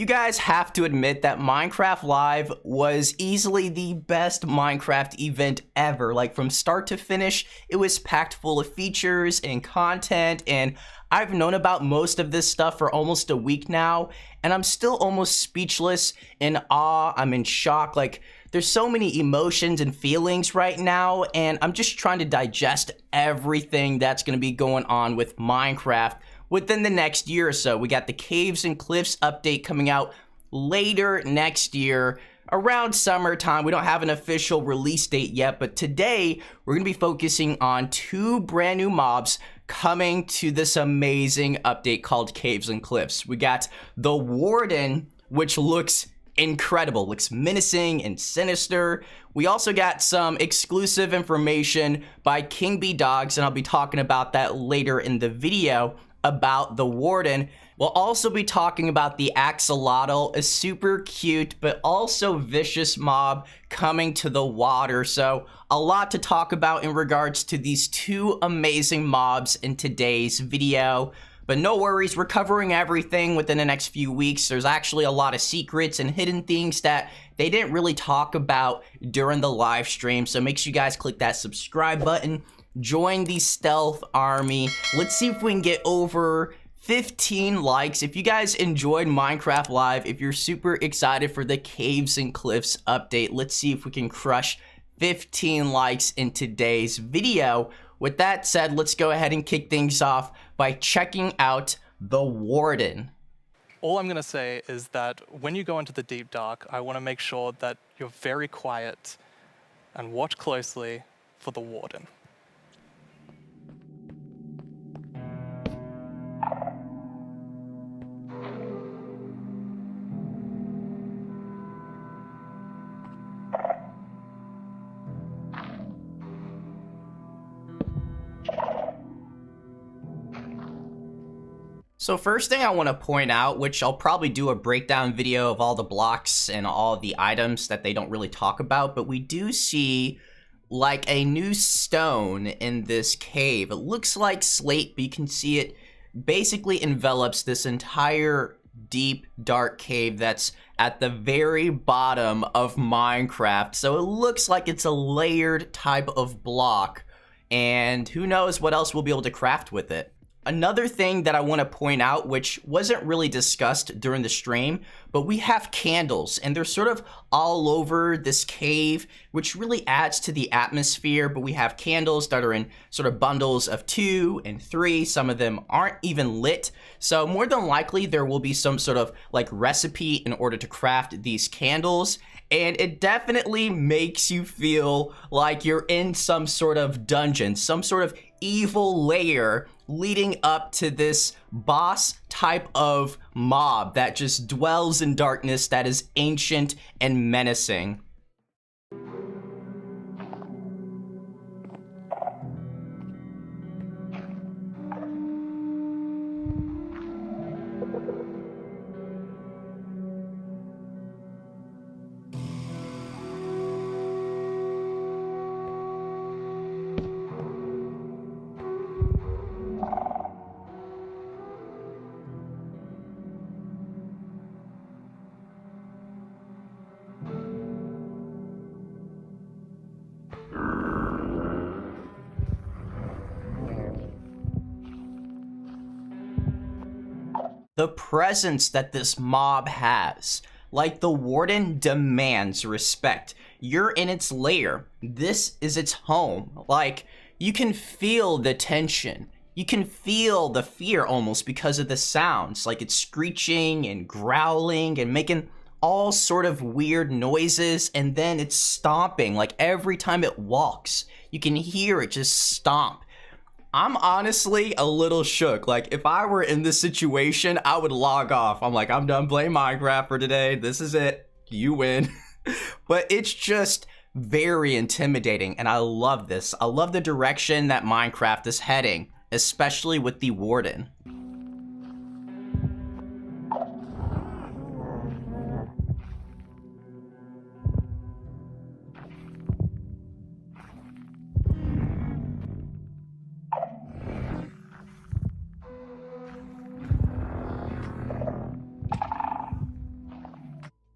You guys have to admit that Minecraft Live was easily the best Minecraft event ever. Like, from start to finish, it was packed full of features and content, and I've known about most of this stuff for almost a week now, and I'm still almost speechless, in awe, I'm in shock. Like, there's so many emotions and feelings right now, and I'm just trying to digest everything that's going to be going on with Minecraft within the next year or so. We got the Caves and Cliffs update coming out later next year, around summertime. We don't have an official release date yet, but today we're going to be focusing on two brand new mobs coming to this amazing update called Caves and Cliffs. We got the Warden, which looks incredible, looks menacing and sinister. We also got some exclusive information by King B Dogs, and I'll be talking about that later in the video about the Warden. We'll also be talking about the Axolotl, a super cute but also vicious mob coming to the water. So a lot to talk about in regards to these two amazing mobs in today's video. But no worries, we're covering everything within the next few weeks. There's actually a lot of secrets and hidden things that they didn't really talk about during the live stream. So make sure you guys click that subscribe button. Join the stealth army. Let's see if we can get over 15 likes. If you guys enjoyed Minecraft Live, if you're super excited for the Caves and Cliffs update, let's see if we can crush 15 likes in today's video. With that said, let's go ahead and kick things off by checking out the Warden. All I'm going to say is that when you go into the deep dark, I want to make sure that you're very quiet and watch closely for the Warden. So first thing I want to point out, which I'll probably do a breakdown video of all the blocks and all the items that they don't really talk about, but we do see like a new stone in this cave. It looks like slate, but you can see it basically envelops this entire deep, dark cave that's at the very bottom of Minecraft. So it looks like it's a layered type of block, and who knows what else we'll be able to craft with it. Another thing that I want to point out, which wasn't really discussed during the stream, but we have candles, and they're sort of all over this cave, which really adds to the atmosphere. But we have candles that are in sort of bundles of 2 and 3. Some of them aren't even lit. So more than likely, there will be some sort of like recipe in order to craft these candles. And it definitely makes you feel like you're in some sort of dungeon, some sort of evil lair leading up to this boss type of mob that just dwells in darkness, that is ancient and menacing. The presence that this mob has, like the Warden, demands respect. You're in its lair. This is its home. Like, you can feel the tension. You can feel the fear almost because of the sounds. Like, it's screeching and growling and making all sort of weird noises, and then it's stomping. Like, every time it walks, you can hear it just stomp. I'm honestly a little shook. Like, if I were in this situation, I would log off. I'm like, I'm done playing Minecraft for today. This is it. You win. But it's just very intimidating, and I love this. I love the direction that Minecraft is heading, especially with the Warden.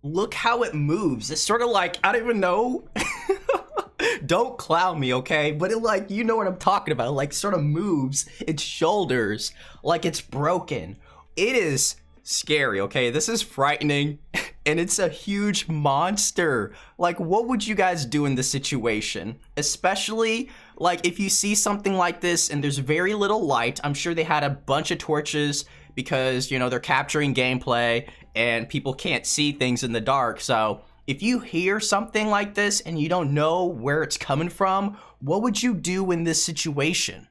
Look how it moves. It's sort of like, I don't even know. Don't clown me, okay? But it, like, you know what I'm talking about. It, like, sort of moves its shoulders like it's broken. It is scary, okay? This is frightening, and it's a huge monster. Like, what would you guys do in this situation? Especially, like, if you see something like this and there's very little light. I'm sure they had a bunch of torches because, you know, they're capturing gameplay and people can't see things in the dark. So if you hear something like this and you don't know where it's coming from, what would you do in this situation?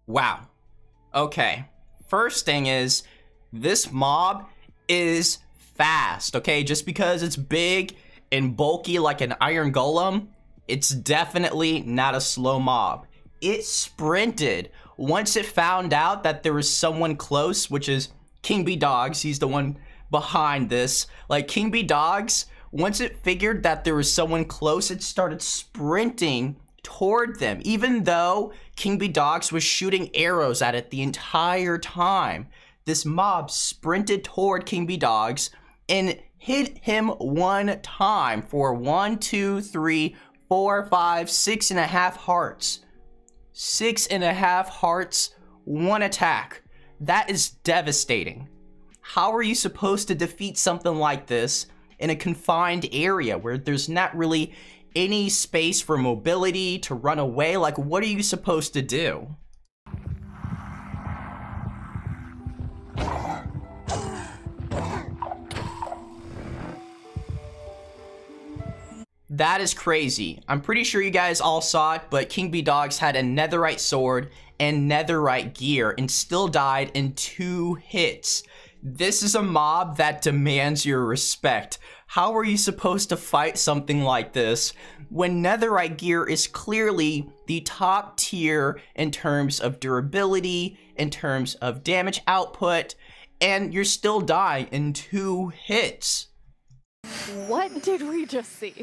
Wow. Okay. First thing is, this mob is fast, okay? Just because it's big and bulky like an iron golem, it's definitely not a slow mob. It sprinted once it found out that there was someone close, which is King B Dogs. He's the one behind this. Like, King B Dogs, once it figured that there was someone close, it started sprinting toward them, even though King B Dogs was shooting arrows at it the entire time. This mob sprinted toward King B Dogs and hit him one time for 1, 2, 3, 4, 5, 6.5 hearts. 6.5 hearts, one attack. That is devastating. How are you supposed to defeat something like this in a confined area where there's not really any space for mobility to run away? Like, what are you supposed to do? That is crazy. I'm pretty sure you guys all saw it, but King B Dogs had a netherite sword and netherite gear and still died in 2 hits. This is a mob that demands your respect. How are you supposed to fight something like this when netherite gear is clearly the top tier in terms of durability, in terms of damage output, and you're still dying in 2 hits? What did we just see?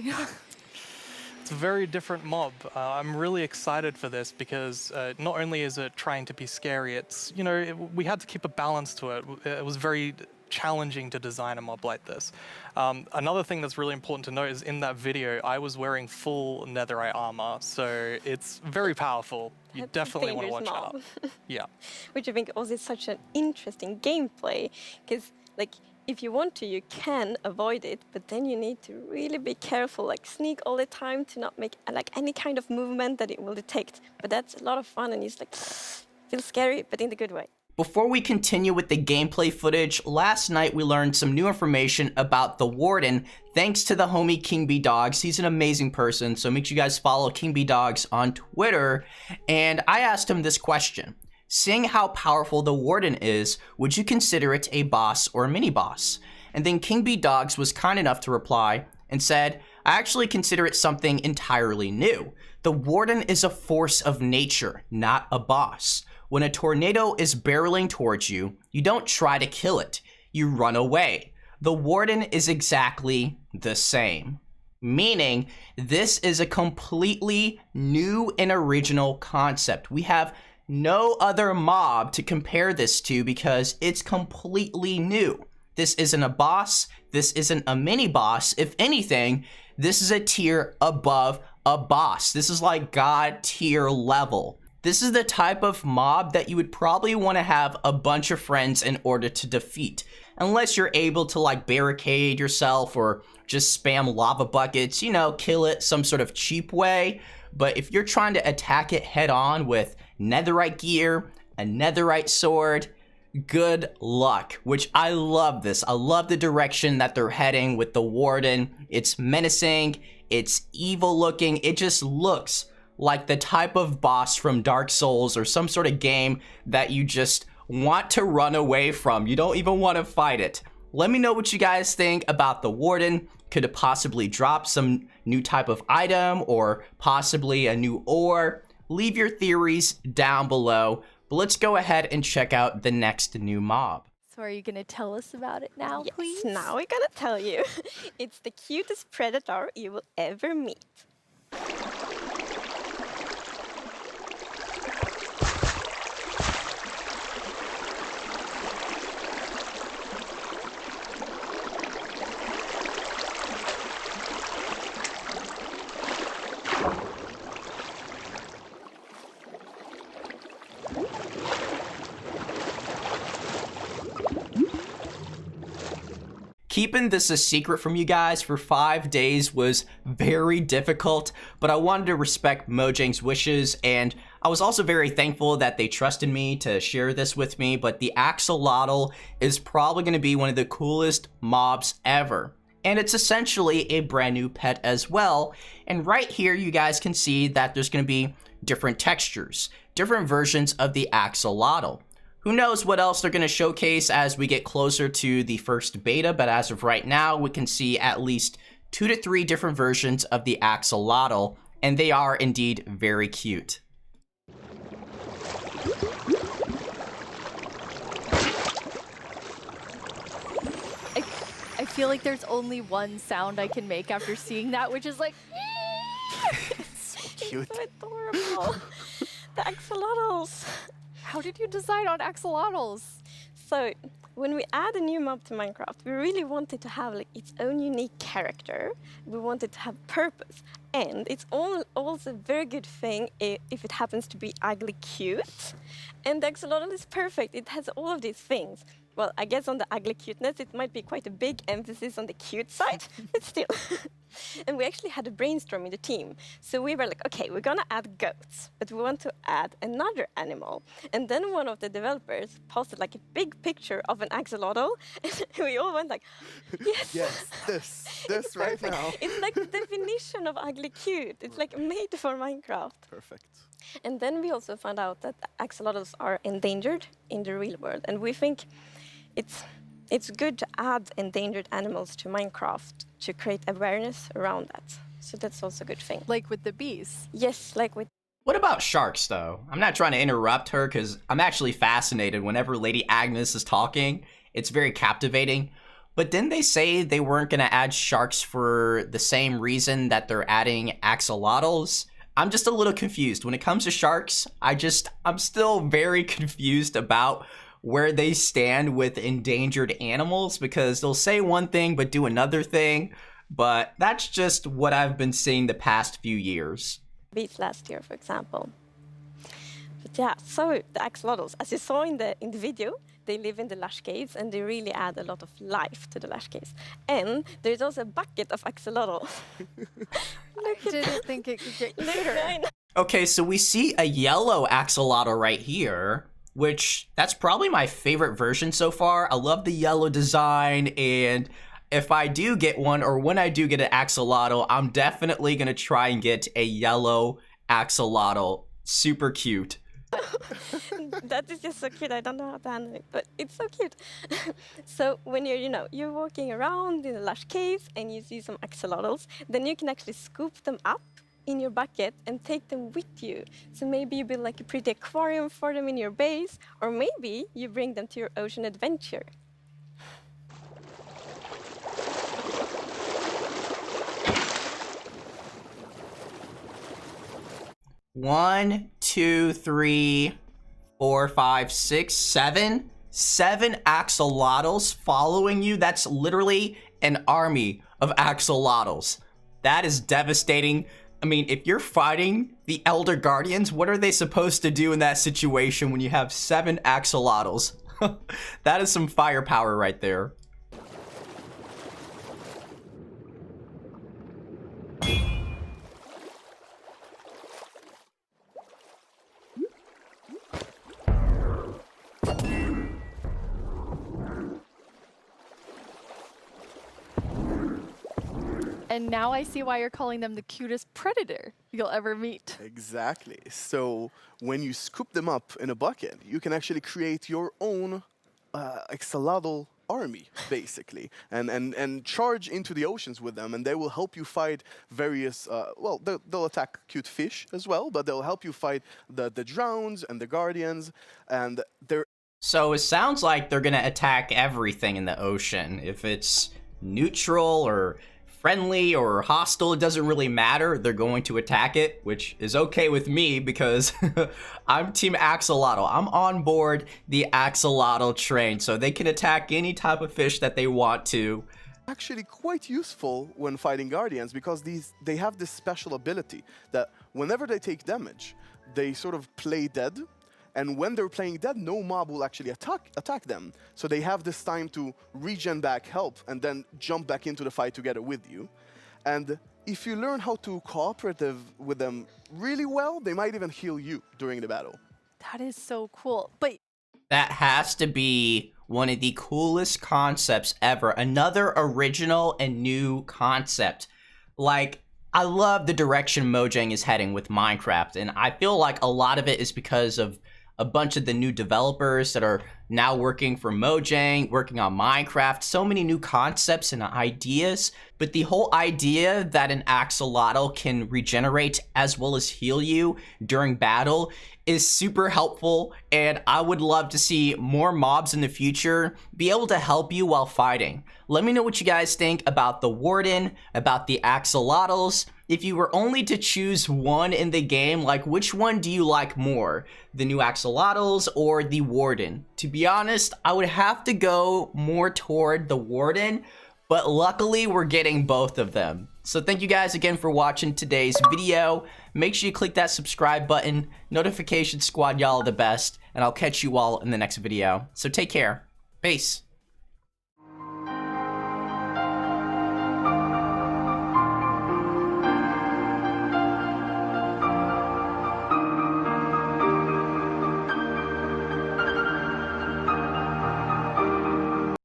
It's a very different mob. I'm really excited for this because not only is it trying to be scary, it's, you know, we had to keep a balance to it. It was very challenging to design a mob like this. Another thing that's really important to note is in that video, I was wearing full netherite armor, so it's very powerful. You That's definitely want to watch mob. out. Yeah. Which I think also is such an interesting gameplay, because like, if you want to, you can avoid it, but then you need to really be careful, like sneak all the time to not make like any kind of movement that it will detect. But that's a lot of fun, and it's like, feels scary, but in the good way. Before we continue with the gameplay footage, last night we learned some new information about the Warden, thanks to the homie King B Dogs. He's an amazing person, so make sure you guys follow King B Dogs on Twitter. And I asked him this question. Seeing how powerful the Warden is, would you consider it a boss or a mini-boss? And then King B Dogs was kind enough to reply and said, I actually consider it something entirely new. The Warden is a force of nature, not a boss. When a tornado is barreling towards you, you don't try to kill it, you run away. The Warden is exactly the same. Meaning, this is a completely new and original concept. We have no other mob to compare this to because it's completely new. This isn't a boss. This isn't a mini boss. If anything, this is a tier above a boss. This is like God tier level. This is the type of mob that you would probably want to have a bunch of friends in order to defeat. Unless you're able to like barricade yourself or just spam lava buckets, you know, kill it some sort of cheap way. But if you're trying to attack it head on with netherite gear, a netherite sword, good luck. Which I love this. I love the direction that they're heading with the Warden. It's menacing, it's evil looking, it just looks like the type of boss from Dark Souls or some sort of game that you just want to run away from. You don't even want to fight it. Let me know what you guys think about the Warden. Could it possibly drop some new type of item or possibly a new ore? Leave your theories down below. But let's go ahead and check out the next new mob. So are you going to tell us about it now, Yes, please? now we're gonna tell you. It's the cutest predator you will ever meet. Keeping this a secret from you guys for 5 days was very difficult, but I wanted to respect Mojang's wishes, and I was also very thankful that they trusted me to share this with me. But the Axolotl is probably going to be one of the coolest mobs ever. And it's essentially a brand new pet as well. And right here, you guys can see that there's going to be different textures, different versions of the Axolotl. Who knows what else they're going to showcase as we get closer to the first beta, but as of right now, we can see at least 2 to 3 different versions of the Axolotl, and they are indeed very cute. I feel like there's only one sound I can make after seeing that, which is like... Cute. It's so adorable. The axolotls. How did you decide on axolotls? So, when we add a new mob to Minecraft, we really wanted to have like its own unique character. We wanted to have purpose. And it's also a very good thing if it happens to be ugly cute. And the axolotl is perfect. It has all of these things. Well, I guess on the ugly cuteness, it might be quite a big emphasis on the cute side, but still. And we actually had a brainstorm in the team. So we were like, okay, we're gonna add goats, but we want to add another animal. And then one of the developers posted like a big picture of an axolotl, and we all went like, yes. Yes, this right Perfect. now. It's like the definition of ugly cute. It's like made for Minecraft. Perfect. And then we also found out that axolotls are endangered in the real world, and we think it's good to add endangered animals to Minecraft to create awareness around that. So that's also a good thing. Like with the bees. Yes, like with What about sharks, though? I'm not trying to interrupt her because I'm actually fascinated whenever Lady Agnes is talking. It's very captivating. But didn't they say they weren't going to add sharks for the same reason that they're adding axolotls? I'm just a little confused. When it comes to sharks, I'm still very confused about where they stand with endangered animals, because they'll say one thing but do another thing. But that's just what I've been seeing the past few years. bees last year, for example. But yeah, so the axolotls, as you saw in the video, they live in the lush caves and they really add a lot of life to the lush caves. And there's also a bucket of axolotl. I didn't think it could get cuter. Okay, so we see a yellow axolotl right here, which that's probably my favorite version so far. I love the yellow design, and if I do get one, or when I do get an axolotl, I'm definitely gonna try and get a yellow axolotl. Super cute. That is just so cute. I don't know how to handle it, but it's so cute. So when you're walking around in the lush caves and you see some axolotls, then you can actually scoop them up in your bucket and take them with you. So maybe you build like a pretty aquarium for them in your base, or maybe you bring them to your ocean adventure. One, two, three, four, five, six, seven. 7 axolotls following you. That's literally an army of axolotls. That is devastating. I mean, if you're fighting the Elder Guardians, what are they supposed to do in that situation when you have 7 axolotls? That is some firepower right there. And now I see why you're calling them the cutest predator you'll ever meet. Exactly. So when you scoop them up in a bucket, you can actually create your own axolotl army, basically, and charge into the oceans with them, and they will help you fight various, well, they'll attack cute fish as well, but they'll help you fight the drowns and the guardians, and they're... So it sounds like they're gonna attack everything in the ocean. If it's neutral or friendly or hostile, it doesn't really matter. They're going to attack it, which is okay with me because I'm Team Axolotl. I'm on board the Axolotl train, so they can attack any type of fish that they want to. Actually quite useful when fighting guardians because they have this special ability that whenever they take damage, they sort of play dead. And when they're playing dead, no mob will actually attack them. So they have this time to regen back help and then jump back into the fight together with you. And if you learn how to cooperate with them really well, they might even heal you during the battle. That is so cool. But That has to be one of the coolest concepts ever. Another original and new concept. Like, I love the direction Mojang is heading with Minecraft, and I feel like a lot of it is because of a bunch of the new developers that are now working for Mojang, working on Minecraft, so many new concepts and ideas. But the whole idea that an axolotl can regenerate as well as heal you during battle is super helpful, and I would love to see more mobs in the future be able to help you while fighting. Let me know what you guys think about the Warden, about the axolotls. If you were only to choose one in the game, like which one do you like more? The new axolotls or the Warden? To be honest, I would have to go more toward the Warden, but luckily we're getting both of them. So thank you guys again for watching today's video. Make sure you click that subscribe button. Notification squad, y'all are the best, and I'll catch you all in the next video. So take care. Peace.